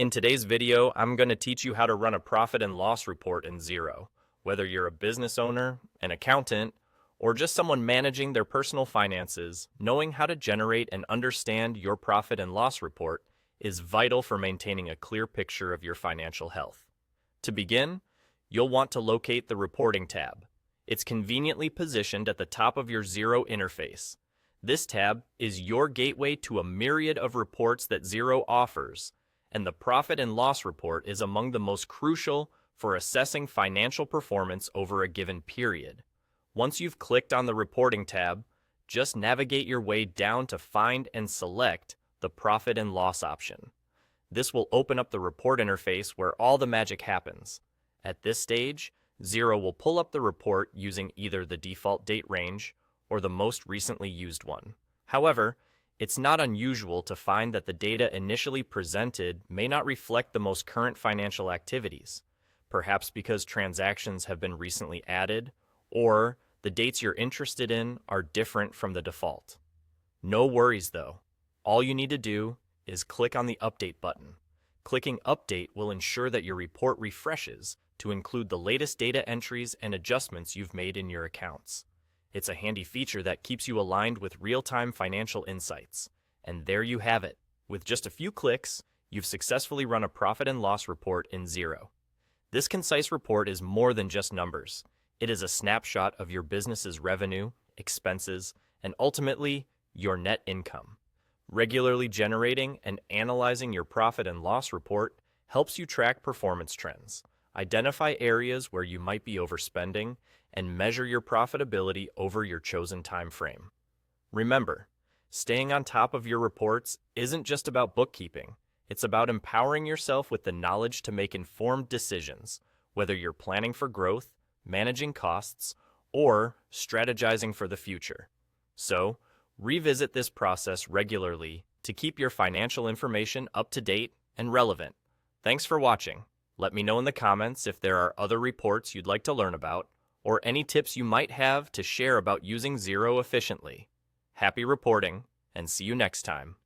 In today's video, I'm going to teach you how to run a profit and loss report in Xero. Whether you're a business owner, an accountant, or just someone managing their personal finances, knowing how to generate and understand your profit and loss report is vital for maintaining a clear picture of your financial health. To begin, you'll want to locate the Reporting tab. It's conveniently positioned at the top of your Xero interface. This tab is your gateway to a myriad of reports that Xero offers, and the profit and loss report is among the most crucial for assessing financial performance over a given period. Once you've clicked on the Reporting tab, just navigate your way down to find and select the Profit and Loss option. This will open up the report interface where all the magic happens. At this stage, Xero will pull up the report using either the default date range or the most recently used one. However, it's not unusual to find that the data initially presented may not reflect the most current financial activities, perhaps because transactions have been recently added, or the dates you're interested in are different from the default. No worries though. All you need to do is click on the Update button. Clicking Update will ensure that your report refreshes to include the latest data entries and adjustments you've made in your accounts. It's a handy feature that keeps you aligned with real-time financial insights. And there you have it. With just a few clicks, you've successfully run a profit and loss report in Xero. This concise report is more than just numbers. It is a snapshot of your business's revenue, expenses, and ultimately, your net income. Regularly generating and analyzing your profit and loss report helps you track performance trends, identify areas where you might be overspending, and measure your profitability over your chosen time frame. Remember, staying on top of your reports isn't just about bookkeeping. It's about empowering yourself with the knowledge to make informed decisions, whether you're planning for growth, managing costs, or strategizing for the future. So, revisit this process regularly to keep your financial information up to date and relevant. Thanks for watching. Let me know in the comments if there are other reports you'd like to learn about, or any tips you might have to share about using Xero efficiently. Happy reporting, and see you next time.